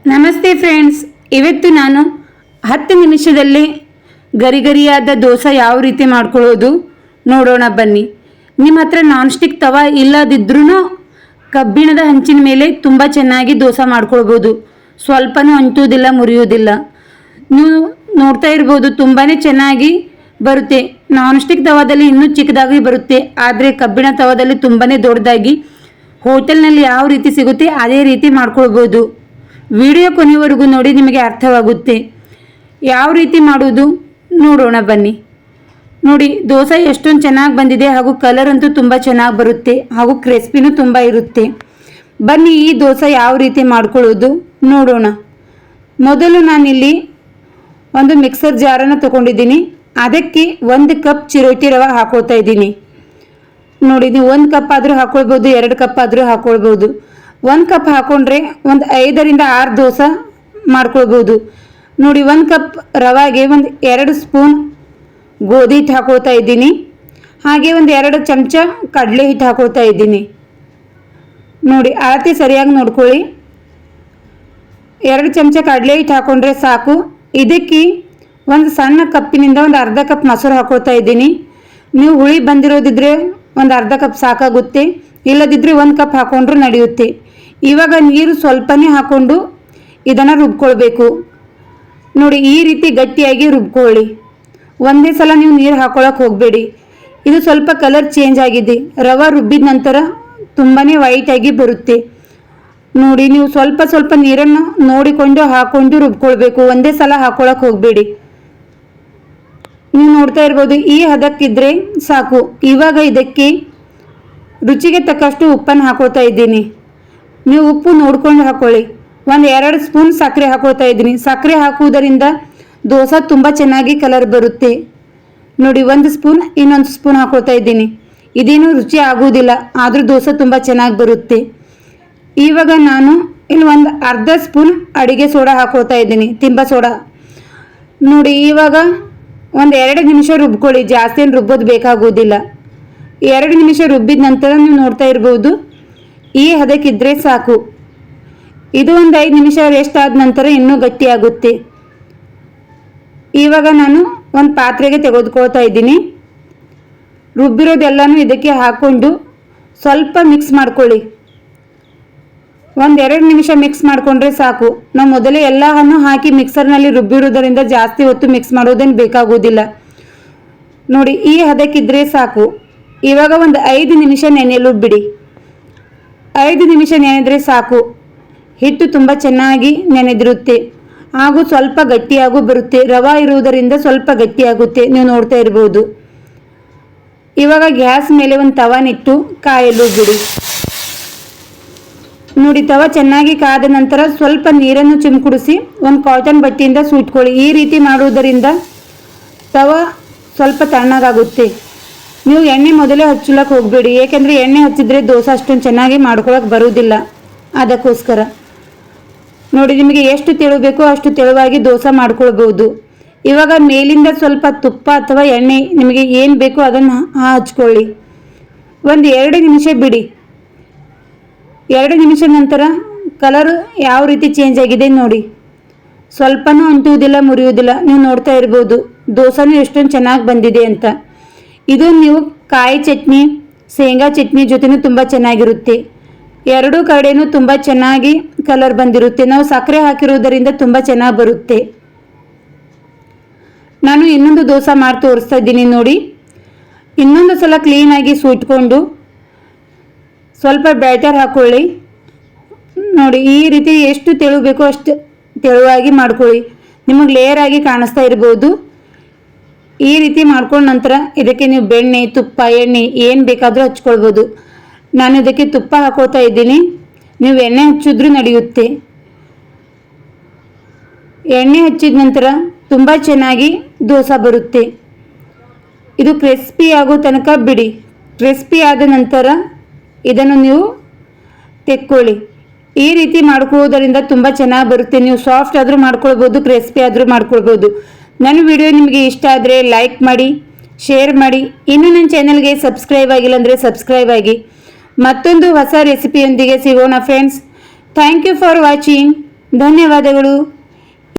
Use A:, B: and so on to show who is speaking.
A: ನಮಸ್ತೆ ಫ್ರೆಂಡ್ಸ್, ಇವತ್ತು ನಾನು 10 ನಿಮಿಷದಲ್ಲಿ ಗರಿಗರಿಯಾದ ದೋಸೆ ಯಾವ ರೀತಿ ಮಾಡ್ಕೊಳ್ಳೋದು ನೋಡೋಣ ಬನ್ನಿ. ನಿಮ್ಮ ಹತ್ರ ನಾನ್ ಸ್ಟಿಕ್ ತವಾ ಇಲ್ಲದಿದ್ರೂ ಕಬ್ಬಿಣದ ಹಂಚಿನ ಮೇಲೆ ತುಂಬ ಚೆನ್ನಾಗಿ ದೋಸೆ ಮಾಡ್ಕೊಳ್ಬೋದು. ಸ್ವಲ್ಪನೂ ಅಂಟುವುದಿಲ್ಲ, ಮುರಿಯುವುದಿಲ್ಲ. ನೀವು ನೋಡ್ತಾ ಇರ್ಬೋದು, ತುಂಬಾ ಚೆನ್ನಾಗಿ ಬರುತ್ತೆ. ನಾನ್ ಸ್ಟಿಕ್ ತವಾದಲ್ಲಿ ಇನ್ನೂ ಚಿಕ್ಕದಾಗಿ ಬರುತ್ತೆ, ಆದರೆ ಕಬ್ಬಿಣ ತವಾದಲ್ಲಿ ತುಂಬಾ ದೊಡ್ಡದಾಗಿ ಹೋಟೆಲ್ನಲ್ಲಿ ಯಾವ ರೀತಿ ಸಿಗುತ್ತೆ ಅದೇ ರೀತಿ ಮಾಡ್ಕೊಳ್ಬೋದು. ವಿಡಿಯೋ ಕೊನೆಯವರೆಗೂ ನೋಡಿ, ನಿಮಗೆ ಅರ್ಥವಾಗುತ್ತೆ. ಯಾವ ರೀತಿ ಮಾಡೋದು ನೋಡೋಣ ಬನ್ನಿ. ನೋಡಿ, ದೋಸೆ ಎಷ್ಟೊಂದು ಚೆನ್ನಾಗಿ ಬಂದಿದೆ, ಹಾಗೂ ಕಲರ್ ಅಂತೂ ತುಂಬ ಚೆನ್ನಾಗಿ ಬರುತ್ತೆ, ಹಾಗೂ ಕ್ರಿಸ್ಪಿನೂ ತುಂಬ ಇರುತ್ತೆ. ಬನ್ನಿ ಈ ದೋಸೆ ಯಾವ ರೀತಿ ಮಾಡ್ಕೊಳ್ಳೋದು ನೋಡೋಣ. ಮೊದಲು ನಾನಿಲ್ಲಿ ಒಂದು ಮಿಕ್ಸರ್ ಜಾರನ್ನು ತಗೊಂಡಿದ್ದೀನಿ. ಅದಕ್ಕೆ 1 ಕಪ್ ಚಿರೋಟಿ ರವೆ ಹಾಕೊಳ್ತಾ ಇದ್ದೀನಿ. ನೋಡಿ, ನೀವು 1 ಕಪ್ ಆದರೂ ಹಾಕೊಳ್ಬೋದು, 2 ಕಪ್ ಆದರೂ ಹಾಕೊಳ್ಬೋದು. 1 ಕಪ್ ಹಾಕೊಂಡ್ರೆ ಒಂದು 5 ರಿಂದ 6 ದೋಸೆ ಮಾಡ್ಕೊಳ್ಬೋದು. ನೋಡಿ, 1 ಕಪ್ ರವೆಗೆ ಒಂದು 2 ಸ್ಪೂನ್ ಗೋಧಿ ಹಿಟ್ಟು ಹಾಕೊಳ್ತಾ ಇದ್ದೀನಿ. ಹಾಗೆ ಒಂದು 2 ಚಮಚ ಕಡಲೆ ಹಿಟ್ಟು ಹಾಕೊಳ್ತಾ ಇದ್ದೀನಿ. ನೋಡಿ, ಅಳತೆ ಸರಿಯಾಗಿ ನೋಡ್ಕೊಳ್ಳಿ. 2 ಚಮಚ ಕಡಲೆ ಹಿಟ್ಟು ಹಾಕೊಂಡ್ರೆ ಸಾಕು. ಇದಕ್ಕೆ ಒಂದು ಸಣ್ಣ ಕಪ್ಪಿನಿಂದ ಒಂದು ಅರ್ಧ ಕಪ್ ಮೊಸರು ಹಾಕೊಳ್ತಾ ಇದ್ದೀನಿ. ನೀವು ಹುಳಿ ಬಂದಿರೋದಿದ್ರೆ ಒಂದು ಅರ್ಧ ಕಪ್ ಸಾಕಾಗುತ್ತೆ, ಇಲ್ಲದಿದ್ದರೆ 1 ಕಪ್ ಹಾಕೊಂಡ್ರೂ ನಡೆಯುತ್ತೆ. ಇವಾಗ ನೀರು ಸ್ವಲ್ಪನೇ ಹಾಕ್ಕೊಂಡು ಇದನ್ನು ರುಬ್ಕೊಳ್ಬೇಕು. ನೋಡಿ, ಈ ರೀತಿ ಗಟ್ಟಿಯಾಗಿ ರುಬ್ಕೊಳ್ಳಿ. ಒಂದೇ ಸಲ ನೀವು ನೀರು ಹಾಕೊಳ್ಳೋಕೆ ಹೋಗಬೇಡಿ. ಇದು ಸ್ವಲ್ಪ ಕಲರ್ ಚೇಂಜ್ ಆಗಿದೆ. ರವೆ ರುಬ್ಬಿದ ನಂತರ ತುಂಬಾ ವೈಟಾಗಿ ಬರುತ್ತೆ. ನೋಡಿ, ನೀವು ಸ್ವಲ್ಪ ಸ್ವಲ್ಪ ನೀರನ್ನು ನೋಡಿಕೊಂಡು ಹಾಕ್ಕೊಂಡು ರುಬ್ಕೊಳ್ಬೇಕು. ಒಂದೇ ಸಲ ಹಾಕೊಳ್ಳೋಕೆ ಹೋಗಬೇಡಿ. ನೀವು ನೋಡ್ತಾ ಇರ್ಬೋದು, ಈ ಹದಕ್ಕಿದ್ರೆ ಸಾಕು. ಇವಾಗ ಇದಕ್ಕೆ ರುಚಿಗೆ ತಕ್ಕಷ್ಟು ಉಪ್ಪನ್ನು ಹಾಕೊಳ್ತಾ ಇದ್ದೀನಿ. ನೀವು ಉಪ್ಪು ನೋಡ್ಕೊಂಡು ಹಾಕೊಳ್ಳಿ. ಒಂದು 2 ಸ್ಪೂನ್ ಸಕ್ಕರೆ ಹಾಕೊಳ್ತಾ ಇದ್ದೀನಿ. ಸಕ್ಕರೆ ಹಾಕುವುದರಿಂದ ದೋಸೆ ತುಂಬ ಚೆನ್ನಾಗಿ ಕಲರ್ ಬರುತ್ತೆ. ನೋಡಿ, 1 ಸ್ಪೂನ್, ಇನ್ನೊಂದು ಸ್ಪೂನ್ ಹಾಕೊಳ್ತಾ ಇದ್ದೀನಿ. ಇದೇನು ರುಚಿ ಆಗುವುದಿಲ್ಲ, ಆದರೂ ದೋಸೆ ತುಂಬ ಚೆನ್ನಾಗಿ ಬರುತ್ತೆ. ಇವಾಗ ನಾನು ಇಲ್ಲಿ ಒಂದು ಅರ್ಧ ಸ್ಪೂನ್ ಅಡಿಗೆ ಸೋಡಾ ಹಾಕೊಳ್ತಾ ಇದ್ದೀನಿ, ತಿಂಬ ಸೋಡಾ. ನೋಡಿ, ಇವಾಗ ಒಂದು 2 ನಿಮಿಷ ರುಬ್ಕೊಳ್ಳಿ. ಜಾಸ್ತಿ ಏನು ರುಬ್ಬೋದು ಬೇಕಾಗುವುದಿಲ್ಲ. 2 ನಿಮಿಷ ರುಬ್ಬಿದ ನಂತರ ನೀವು ನೋಡ್ತಾ ಇರ್ಬೋದು, ಈ ಹದಕ್ಕಿದ್ರೆ ಸಾಕು. ಇದು ಒಂದು 5 ನಿಮಿಷ ರೆಸ್ಟ್ ಆದ ನಂತರ ಇನ್ನೂ ಗಟ್ಟಿಯಾಗುತ್ತೆ. ಇವಾಗ ನಾನು ಒಂದು ಪಾತ್ರೆಗೆ ತೆಗೆದುಕೊಳ್ತಾ ಇದ್ದೀನಿ. ರುಬ್ಬಿರೋದೆಲ್ಲನೂ ಇದಕ್ಕೆ ಹಾಕ್ಕೊಂಡು ಸ್ವಲ್ಪ ಮಿಕ್ಸ್ ಮಾಡ್ಕೊಳ್ಳಿ. ಒಂದು 2 ನಿಮಿಷ ಮಿಕ್ಸ್ ಮಾಡಿಕೊಂಡ್ರೆ ಸಾಕು. ನಾವು ಮೊದಲೇ ಎಲ್ಲವನ್ನು ಹಾಕಿ ಮಿಕ್ಸರ್ನಲ್ಲಿ ರುಬ್ಬಿರೋದರಿಂದ ಜಾಸ್ತಿ ಹೊತ್ತು ಮಿಕ್ಸ್ ಮಾಡೋದೇನು ಬೇಕಾಗುವುದಿಲ್ಲ. ನೋಡಿ, ಈ ಹದಕ್ಕಿದ್ರೆ ಸಾಕು. ಇವಾಗ ಒಂದು 5 ನಿಮಿಷ ನೆನೆಯಲು ಬಿಡಿ. 5 ನಿಮಿಷ ನೆನೆದ್ರೆ ಸಾಕು. ಹಿಟ್ಟು ತುಂಬ ಚೆನ್ನಾಗಿ ನೆನೆದಿರುತ್ತೆ, ಹಾಗೂ ಸ್ವಲ್ಪ ಗಟ್ಟಿಯಾಗೂ ಬರುತ್ತೆ. ರವೆ ಇರುವುದರಿಂದ ಸ್ವಲ್ಪ ಗಟ್ಟಿಯಾಗುತ್ತೆ, ನೀವು ನೋಡ್ತಾ ಇರ್ಬೋದು. ಇವಾಗ ಗ್ಯಾಸ್ ಮೇಲೆ ಒಂದು ತವಾನಿಟ್ಟು ಕಾಯಲು ಬಿಡಿ. ನೋಡಿ, ತವ ಚೆನ್ನಾಗಿ ಕಾದ ನಂತರ ಸ್ವಲ್ಪ ನೀರನ್ನು ಚಿಮ್ಕುಡಿಸಿ ಒಂದು ಕಾಟನ್ ಬಟ್ಟೆಯಿಂದ ಸುಟ್ಕೊಳ್ಳಿ. ಈ ರೀತಿ ಮಾಡುವುದರಿಂದ ತವ ಸ್ವಲ್ಪ ತಣ್ಣಗಾಗುತ್ತೆ. ನೀವು ಎಣ್ಣೆ ಮೊದಲೇ ಹಚ್ಚಲಕ್ಕೆ ಹೋಗಬೇಡಿ, ಏಕೆಂದರೆ ಎಣ್ಣೆ ಹಚ್ಚಿದ್ರೆ ದೋಸೆ ಅಷ್ಟೊಂದು ಚೆನ್ನಾಗಿ ಮಾಡ್ಕೊಳಕ್ಕೆ ಬರುವುದಿಲ್ಲ. ಅದಕ್ಕೋಸ್ಕರ ನೋಡಿ, ನಿಮಗೆ ಎಷ್ಟು ತೆಳು ಬೇಕೋ ಅಷ್ಟು ತೆಳುವಾಗಿ ದೋಸೆ ಮಾಡ್ಕೊಳ್ಬೋದು. ಇವಾಗ ಮೇಲಿಂದ ಸ್ವಲ್ಪ ತುಪ್ಪ ಅಥವಾ ಎಣ್ಣೆ ನಿಮಗೆ ಏನು ಬೇಕೋ ಅದನ್ನು ಹಚ್ಕೊಳ್ಳಿ. ಒಂದು 2 ನಿಮಿಷ ಬಿಡಿ. 2 ನಿಮಿಷ ನಂತರ ಕಲರು ಯಾವ ರೀತಿ ಚೇಂಜ್ ಆಗಿದೆ ನೋಡಿ. ಸ್ವಲ್ಪನೂ ಅಂಟುವುದಿಲ್ಲ, ಮುರಿಯುವುದಿಲ್ಲ. ನೀವು ನೋಡ್ತಾ ಇರ್ಬೋದು ದೋಸೆನೂ ಎಷ್ಟೊಂದು ಚೆನ್ನಾಗಿ ಬಂದಿದೆ ಅಂತ. ಇದು ನೀವು ಕಾಯಿ ಚಟ್ನಿ, ಶೇಂಗಾ ಚಟ್ನಿ ಜೊತೆನೂ ತುಂಬ ಚೆನ್ನಾಗಿರುತ್ತೆ. 2 ಕಡೆನೂ ತುಂಬ ಚೆನ್ನಾಗಿ ಕಲರ್ ಬಂದಿರುತ್ತೆ. ನಾವು ಸಕ್ಕರೆ ಹಾಕಿರುವುದರಿಂದ ತುಂಬ ಚೆನ್ನಾಗಿ ಬರುತ್ತೆ. ನಾನು ಇನ್ನೊಂದು ದೋಸೆ ಮಾಡಿ ತೋರಿಸ್ತಾ ಇದ್ದೀನಿ ನೋಡಿ. ಇನ್ನೊಂದು ಸಲ ಕ್ಲೀನಾಗಿ ಸುಟ್ಕೊಂಡು ಸ್ವಲ್ಪ ಬ್ಯಾಟರ್ ಹಾಕ್ಕೊಳ್ಳಿ. ನೋಡಿ, ಈ ರೀತಿ ಎಷ್ಟು ತೆಳು ಬೇಕೋ ಅಷ್ಟು ತೆಳುವಾಗಿ ಮಾಡ್ಕೊಳ್ಳಿ. ನಿಮಗೆ ಲೇಯರ್ ಆಗಿ ಕಾಣಿಸ್ತಾ ಇರ್ಬೋದು. ಈ ರೀತಿ ಮಾಡ್ಕೊಂಡ ನಂತರ ಇದಕ್ಕೆ ನೀವು ಬೆಣ್ಣೆ, ತುಪ್ಪ, ಎಣ್ಣೆ ಏನು ಬೇಕಾದರೂ ಹಚ್ಕೊಳ್ಬೋದು. ನಾನು ಇದಕ್ಕೆ ತುಪ್ಪ ಹಾಕೋತಾ ಇದ್ದೀನಿ. ನೀವು ಎಣ್ಣೆ ಹಚ್ಚಿದ್ರೂ ನಡೆಯುತ್ತೆ. ಎಣ್ಣೆ ಹಚ್ಚಿದ ನಂತರ ತುಂಬ ಚೆನ್ನಾಗಿ ದೋಸೆ ಬರುತ್ತೆ. ಇದು ಕ್ರಿಸ್ಪಿ ಆಗೋ ತನಕ ಬಿಡಿ. ಕ್ರಿಸ್ಪಿ ಆದ ನಂತರ ಇದನ್ನು ನೀವು ತೆಕ್ಕೊಳ್ಳಿ. ಈ ರೀತಿ ಮಾಡ್ಕೊಳ್ಳೋದರಿಂದ ತುಂಬ ಚೆನ್ನಾಗಿ ಬರುತ್ತೆ. ನೀವು ಸಾಫ್ಟ್ ಆದರೂ ಮಾಡ್ಕೊಳ್ಬೋದು, ಕ್ರಿಸ್ಪಿ ಆದರೂ ಮಾಡ್ಕೊಳ್ಬೋದು. ನನ್ನ ವಿಡಿಯೋ ನಿಮಗೆ ಇಷ್ಟ ಆದರೆ ಲೈಕ್ ಮಾಡಿ, ಶೇರ್ ಮಾಡಿ. ಇನ್ನೂ ನನ್ನ ಚಾನಲ್ಗೆ ಸಬ್ಸ್ಕ್ರೈಬ್ ಆಗಿಲ್ಲ ಅಂದರೆ ಸಬ್ಸ್ಕ್ರೈಬ್ ಆಗಿ. ಮತ್ತೊಂದು ಹೊಸ ರೆಸಿಪಿಯೊಂದಿಗೆ ಸಿಗೋಣ friends. Thank you for watching. ಧನ್ಯವಾದಗಳು.